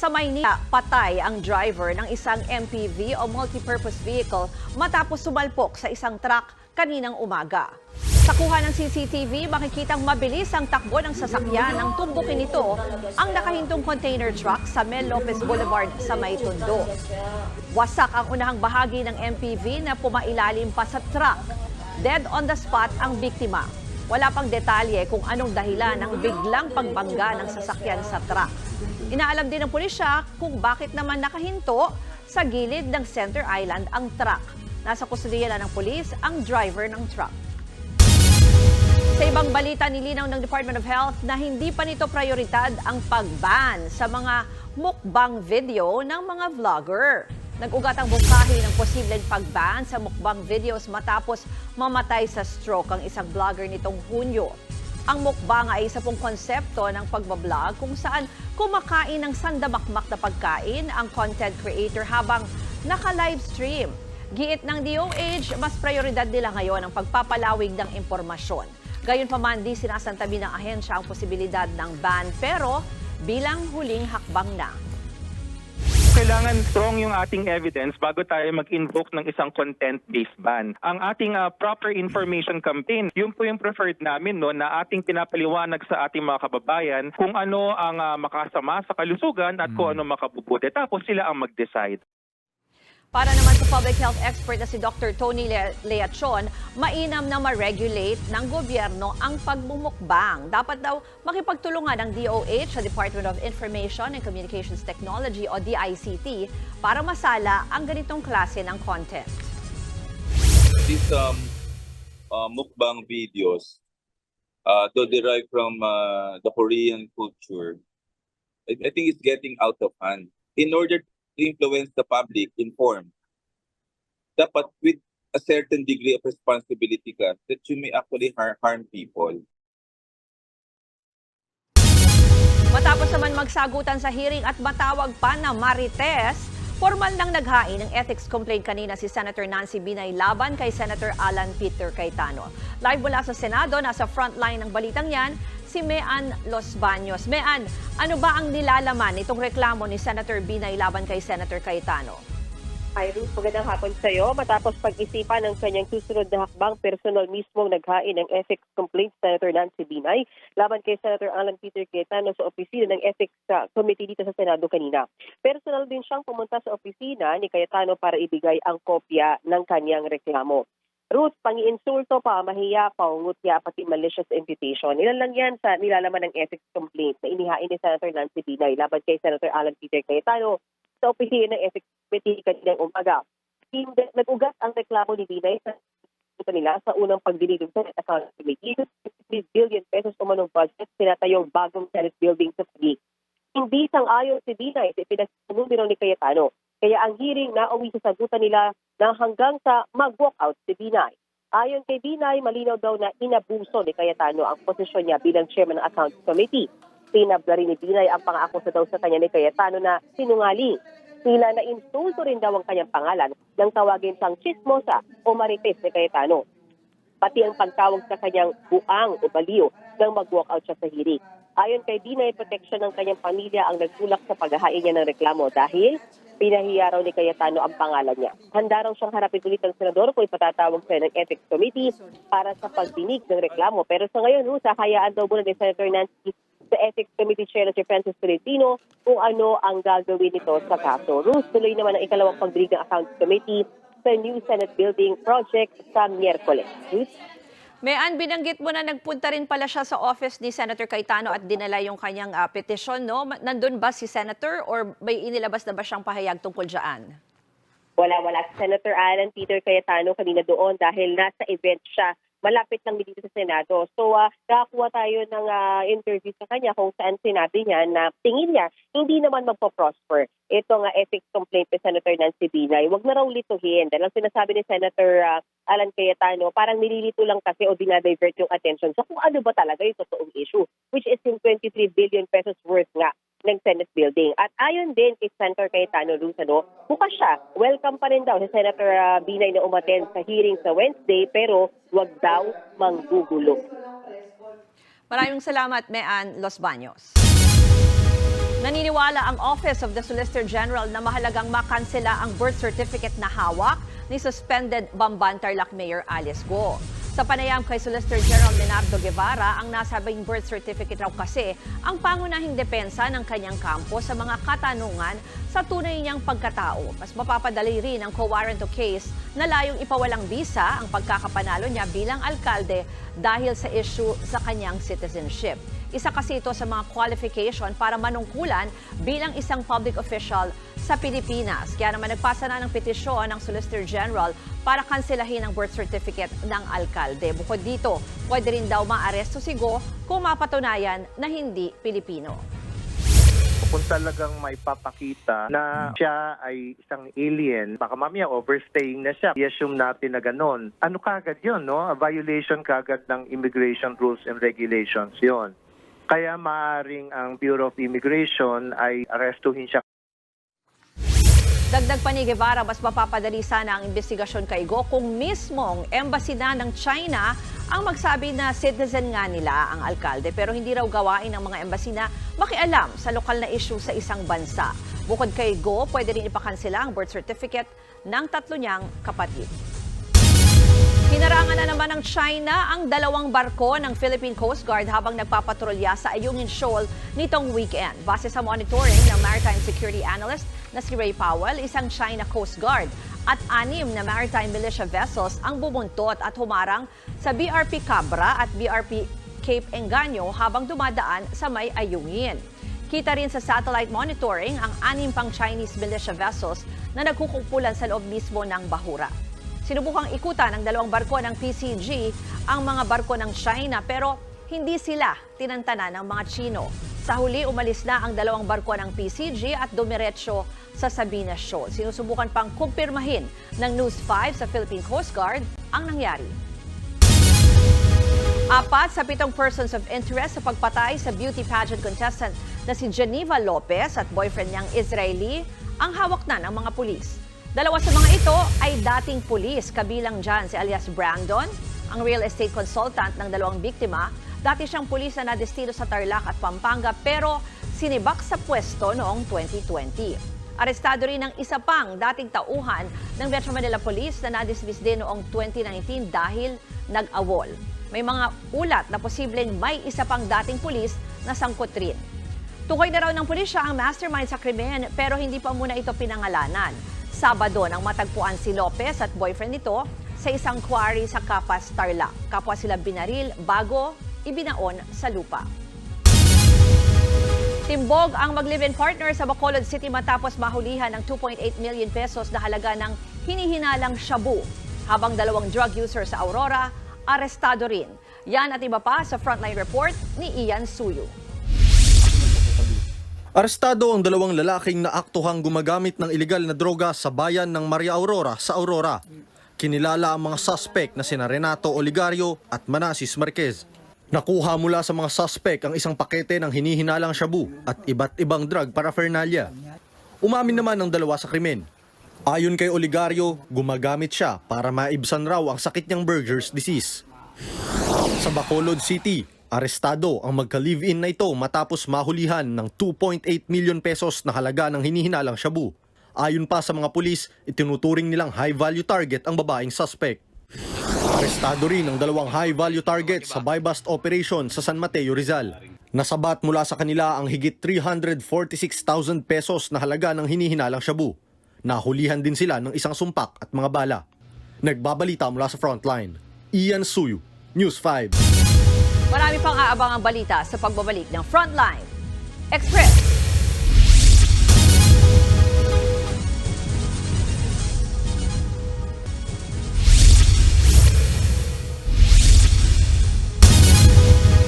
Sa Maynila, patay ang driver ng isang MPV o multipurpose vehicle matapos sumalpok sa isang truck kaninang umaga. Sa kuha ng CCTV, makikitang mabilis ang takbo ng sasakyan nang tumbukin nito ang nakahintong container truck sa Mel Lopez Boulevard sa May Tondo. Wasak ang unahang bahagi ng MPV na pumailalim pa sa truck. Dead on the spot ang biktima. Wala pang detalye kung anong dahilan ng biglang pagbangga ng sasakyan sa truck. Inaalam din ng pulisya kung bakit naman nakahinto sa gilid ng Center Island ang truck. Nasa kustudiya na ng pulis ang driver ng truck. Sa ibang balita, nilinaw ng Department of Health na hindi pa nito prioridad ang pag-ban sa mga mukbang video ng mga vlogger. Nag-ugat ang bungkahi ng posibleng pag-ban sa mukbang videos matapos mamatay sa stroke ang isang vlogger nitong Hunyo. Ang mukbang ay isa pong konsepto ng pagbablog kung saan kumakain ng sandamakmak na pagkain ang content creator habang naka-livestream. Giit ng DOH, mas prioridad nila ngayon ang pagpapalawig ng impormasyon. Gayunpaman, di sinasantabi ng ahensya ang posibilidad ng ban pero bilang huling hakbang na. Kailangan strong yung ating evidence bago tayo mag-invoke ng isang content-based ban. Ang ating proper information campaign, yun po yung preferred namin no, na ating pinapaliwanag sa ating mga kababayan kung ano ang makasama sa kalusugan at kung ano makabubuti. Tapos sila ang mag-decide. Para naman sa public health expert na si Dr. Tony Leachon, mainam na ma-regulate ng gobyerno ang pagmumukbang. Dapat daw makipagtulungan ng DOH sa Department of Information and Communications Technology o DICT para masala ang ganitong klase ng content. These mukbang videos, though derived from the Korean culture, I think it's getting out of hand. In order to influence the public, informed, dapat with a certain degree of responsibility ka that you may actually harm people. Matapos naman magsagutan sa hearing at matawag pa na marites, formal nang naghain ng ethics complaint kanina si Senator Nancy Binay laban kay Senator Alan Peter Cayetano. Live mula sa Senado, nasa frontline ng balitang yan, si Mean Los Baños. Mean, ano ba ang nilalaman nitong reklamo ni Senator Binay laban kay Senator Cayetano? Hi Ruth, magandang hapon sa iyo. Matapos pag-isipan ng kanyang susunod na hakbang, personal mismong naghain ng ethics complaint Senator Nancy Binay laban kay Senator Alan Peter Cayetano sa opisina ng Ethics Committee dito sa Senado kanina. Personal din siyang pumunta sa opisina ni Cayetano para ibigay ang kopya ng kanyang reklamo. Ruth, pangi-insulto, pamahiya, pangungutya, pati malicious imputation. Ilan lang yan sa nilalaman ng ethics complaint na inihain ni Senator Nancy Binay laban kay Senator Alan Peter Cayetano sa opisina ng ethics committee kaninang umaga. Nag-ugat ang reklamo ni Binay sa nila sa unang pagdinig ng Senate Account Committee. 3 billion pesos umanong budget sinatayong bagong Senate building sa Taguig. Hindi sang-ayon si Binay sa ipinagsunumero ni Cayetano. Kaya ang hearing na uwi sa sagutan nila na hanggang sa mag-walkout si Binay. Ayon kay Binay, malinaw daw na inabuso ni Cayetano ang posisyon niya bilang chairman ng Accounts Committee. Tinabla rin ni Binay ang pang-aakusa daw sa kanya ni Cayetano na sinungaling. Sila na insulto rin daw ang kanyang pangalan nang tawagin siyang chismosa o marites ni Cayetano. Pati ang pagtawag sa kanyang buang o baliw nang mag-walkout siya sa hearing. Ayon kay Binay, proteksyon ng kanyang pamilya ang nagtulak sa paghahain niya ng reklamo dahil pinahiya raw ni Cayetano ang pangalan niya. Handa raw siyang harapin ulit ng senador kung ipatatawag siya ng Ethics Committee para sa pagdinig ng reklamo. Pero sa ngayon, hayaan daw muna ni Senator Nancy sa Ethics Committee Chair na si Francis Tolentino kung ano ang gagawin nito sa kaso. Tuloy naman ang ikalawang pagdinig ng Accounts Committee sa new Senate Building Project sa Miyerkules. Mean, binanggit mo na nagpunta rin pala siya sa office ni Senator Cayetano at dinala yung kanyang petisyon, no? Nandun ba si Senator or may inilabas na ba siyang pahayag tungkol dyan? Wala. Si Senator Alan Peter Cayetano kanina doon dahil nasa event siya. Malapit lang dito sa Senado. So, nakakuha tayo ng interview sa kanya kung saan sinabi niya na tingin niya hindi naman magpo-prosper. Ito nga ethics complaint ni Senator Nancy Binay. Huwag na raw lituhin. Dahil ang sinasabi ni Senator Alan Cayetano, parang nililito lang kasi o dinadivert yung attention sa kung ano ba talaga yung totoong issue, which is yung 23 billion pesos worth nga ng Senate building. At ayon din kay Senator Cayetano Luzano, bukas siya. Welcome pa rin daw si Senator Binay na umattend sa hearing sa Wednesday pero wag daw manggugulo. Maraming salamat, Mean Los Baños. Naniniwala ang Office of the Solicitor General na mahalagang makansela ang birth certificate na hawak ni suspended Bamban Tarlac Mayor Alice Go. Sa panayam kay Solicitor General Leonardo Guevara, ang nasabing birth certificate raw kasi ang pangunahing depensa ng kanyang kampo sa mga katanungan sa tunay niyang pagkatao. Mas mapapadali rin ang co-warrant of case na layong ipawalang bisa ang pagkakapanalo niya bilang alkalde dahil sa issue sa kanyang citizenship. Isa kasi ito sa mga qualification para manungkulan bilang isang public official sa Pilipinas. Kaya naman nagpasa na ng petisyon ng Solicitor General para kanselahin ang birth certificate ng alkalde. Bukod dito, pwede rin daw maaresto si Go kung mapatunayan na hindi Pilipino. Kung talagang may papakita na siya ay isang alien, baka mamaya overstaying na siya. I-assume natin na gano'n. Ano kagad yun, no? A violation kagad ng immigration rules and regulations yon. Kaya maaaring ang Bureau of Immigration ay arestuhin siya. Dagdag pa ni Guevara, mas mapapadali sana ang investigasyon kay Go kung mismong embassy na ng China ang magsabi na citizen nga nila ang alkalde. Pero hindi raw gawain ng mga embassy na makialam sa lokal na issue sa isang bansa. Bukod kay Go, pwede rin ipakansela ang birth certificate ng 3 niyang kapatid. Hinarangan na naman ng China ang 2 barko ng Philippine Coast Guard habang nagpapatrolya sa Ayungin Shoal nitong weekend. Base sa monitoring ng Maritime Security Analyst na si Ray Powell, isang China Coast Guard at 6 na maritime militia vessels ang bumuntot at humarang sa BRP Cabra at BRP Cape Engaño habang dumadaan sa may Ayungin. Kita rin sa satellite monitoring ang 6 pang Chinese militia vessels na nagkukumpulan sa loob mismo ng bahura. Sinubukang ikutan ng 2 barko ng PCG ang mga barko ng China pero hindi sila tinantanan ng mga Chino. Sa huli, umalis na ang 2 barko ng PCG at dumiretso sa Sabina Shoal. Sinusubukan pang kumpirmahin ng News 5 sa Philippine Coast Guard ang nangyari. 4 sa 7 persons of interest sa pagpatay sa beauty pageant contestant na si Geneva Lopez at boyfriend niyang Israeli ang hawak na ng mga pulis. 2 sa mga ito ay dating pulis, kabilang dyan si alias Brandon, ang real estate consultant ng 2 biktima. Dati siyang pulis na nadestino sa Tarlac at Pampanga pero sinibak sa pwesto noong 2020. Arestado rin ang isa pang dating tauhan ng Metro Manila Police na nadismiss din noong 2019 dahil nag-awol. May mga ulat na posibleng may isa pang dating pulis na sangkot rin. Tukoy na raw ng pulisya ang mastermind sa krimen pero hindi pa muna ito pinangalanan. Sabado nang matagpuan si Lopez at boyfriend nito sa isang quarry sa Capas, Tarlac. Kapwa sila binaril bago ibinaon sa lupa. Timbog ang mag-live-in partner sa Bacolod City matapos mahulihan ng 2.8 million pesos na halaga ng hinihinalang shabu. Habang 2 drug user sa Aurora, arestado rin. Yan at iba pa sa Frontline Report ni Ian Suyo. Arestado ang 2 lalaking naaktuhang gumagamit ng ilegal na droga sa bayan ng Maria Aurora sa Aurora. Kinilala ang mga suspect na sina Renato Oligario at Manasis Marquez. Nakuha mula sa mga suspect ang isang pakete ng hinihinalang shabu at iba't ibang drug paraphernalia. Umamin naman ang 2 sa krimen. Ayon kay Oligario, gumagamit siya para maibsan raw ang sakit niyang Buerger's disease. Sa Bacolod City, arestado ang magka-live-in na ito matapos mahulihan ng 2.8 million pesos na halaga ng hinihinalang shabu. Ayon pa sa mga pulis, itinuturing nilang high-value target ang babaeng suspect. Arestado rin ang 2 high-value targets sa buy-bust operation sa San Mateo, Rizal. Nasabat mula sa kanila ang higit 346,000 pesos na halaga ng hinihinalang shabu. Nahulihan din sila ng isang sumpak at mga bala. Nagbabalita mula sa Frontline. Ian Suyu, News 5. Marami pang aabangang balita sa pagbabalik ng Frontline Express.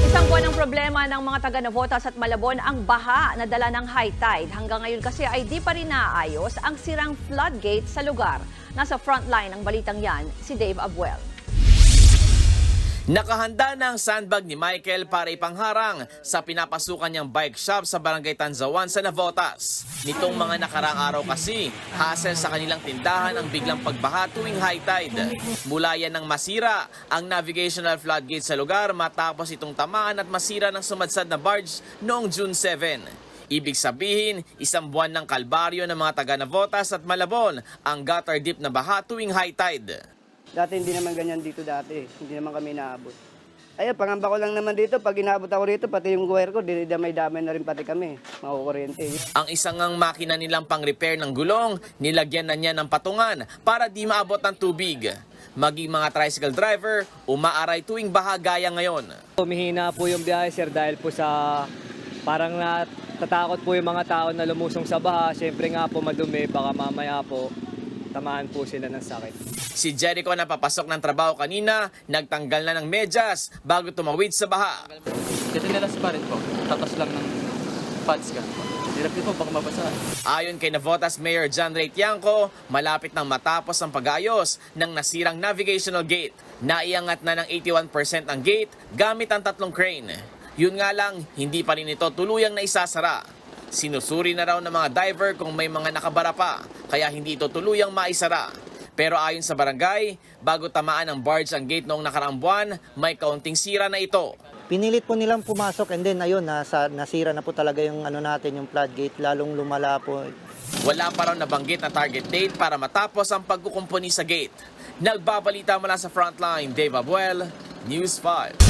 Isang buwan ng problema ng mga taga-Navotas at Malabon ang baha na dala ng high tide. Hanggang ngayon kasi ay di pa rin naayos ang sirang floodgate sa lugar. Nasa frontline ng balitang yan, si Dave Abuel. Nakahanda na ang sandbag ni Michael para ipangharang sa pinapasukan niyang bike shop sa Barangay Tanzawan sa Navotas. Nitong mga nakaraang araw kasi, hassle sa kanilang tindahan ang biglang pagbaha tuwing high tide. Mula yan ng masira ang navigational floodgate sa lugar matapos itong tamaan at masira ng sumadsad na barge noong June 7. Ibig sabihin, isang buwan ng kalbaryo ng mga taga Navotas at Malabon ang gutter deep na baha tuwing high tide. Dati hindi naman ganyan dito dati. Hindi naman kami naabot. Ay, pangamba ko lang naman dito. Pag inaabot ako rito, pati yung wire ko, dinidamay-damay na rin pati kami. Makukuryente. Ang isang ang makina nilang pang-repair ng gulong, nilagyan na niya ng patungan para di maabot ng tubig. Maging mga tricycle driver, umaaray tuwing baha gaya ngayon. Humihina po yung biyahe, sir, dahil po sa parang natatakot po yung mga tao na lumusong sa baha. Siyempre nga po madumi, baka mamaya po tamaan po sila ng sakit. Si Jericho na papasok ng trabaho kanina, nagtanggal na ng medyas bago tumawid sa baha. Dito nilas pa rin po. Tapos lang ng pads ka. Hirap din po baka mabasa. Ayon kay Navotas Mayor John Ray Tiangco, malapit nang matapos ang pag-ayos ng nasirang navigational gate. Naiangat na ng 81% ang gate gamit ang 3 crane. Yun nga lang, hindi pa rin ito tuluyang naisasara. Sinusuri na raw ng mga diver kung may mga nakabara pa, kaya hindi ito tuluyang maisara. Pero ayon sa barangay, bago tamaan ng barge ang gate noong nakaraang buwan, may kaunting sira na ito. Pinilit po nilang pumasok and then ayun, nasira na po talaga yung natin, yung floodgate, lalong lumala po. Wala pa raw nabanggit na target date para matapos ang pagkukumpuni sa gate. Nagbabalita mula sa Frontline, Dave Abuel, News 5.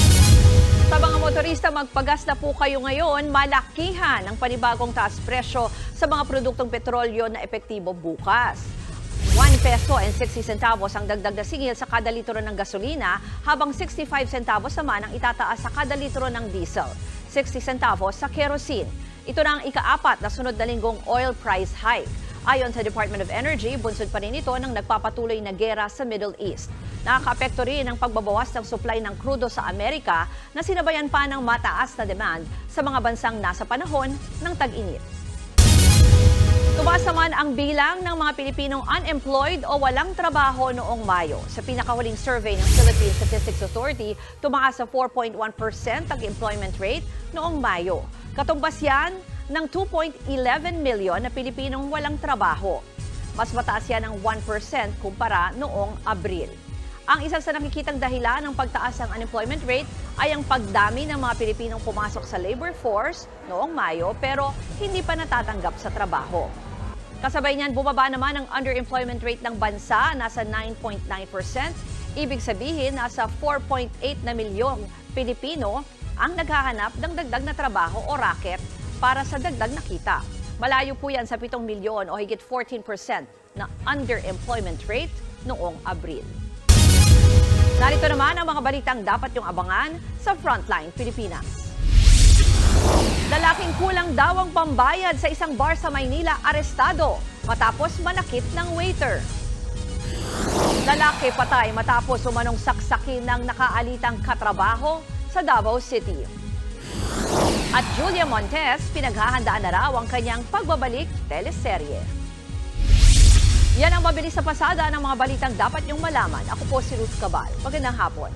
Sa mga motorista, magpagas na po kayo ngayon, malakihan ang panibagong taas presyo sa mga produktong petrolyo na epektibo bukas. 1 peso and 60 centavos ang dagdag na singil sa kada litro ng gasolina, habang 65 centavos naman ang itataas sa kada litro ng diesel, 60 centavos sa kerosene. Ito na ang ika-4 na sunod na linggong oil price hike. Ayon sa Department of Energy, bunsod pa rin ito ng nagpapatuloy na gera sa Middle East. Nakaka-apekto rin ang pagbabawas ng supply ng krudo sa Amerika na sinabayan pa ng mataas na demand sa mga bansang nasa panahon ng tag-init. Tumaas naman ang bilang ng mga Pilipinong unemployed o walang trabaho noong Mayo. Sa pinakahuling survey ng Philippine Statistics Authority, tumaas sa 4.1% ang employment rate noong Mayo. Katumbas yan ng 2.11 milyon na Pilipinong walang trabaho. Mas mataas yan ng 1% kumpara noong Abril. Ang isa sa nakikitang dahilan ng pagtaas ng unemployment rate ay ang pagdami ng mga Pilipinong pumasok sa labor force noong Mayo pero hindi pa natatanggap sa trabaho. Kasabay niyan, bumaba naman ang underemployment rate ng bansa, nasa 9.9%. Ibig sabihin, nasa 4.8 na milyong Pilipino ang naghahanap ng dagdag na trabaho o racket para sa dagdag na kita. Malayo po yan sa 7 milyon o higit 14% na underemployment rate noong Abril. Narito naman ang mga balitang dapat yung abangan sa Frontline Pilipinas. Lalaking kulang daw ang pambayad sa isang bar sa Maynila, arestado matapos manakit ng waiter. Lalaki patay matapos umanong saksakin ng nakaalitang katrabaho sa Davao City. At Julia Montes, pinaghahandaan na raw ang kanyang pagbabalik teleserye. Yan ang mabilis sa pasada ng mga balitang dapat niyong malaman. Ako po si Ruth Cabal. Magandang hapon.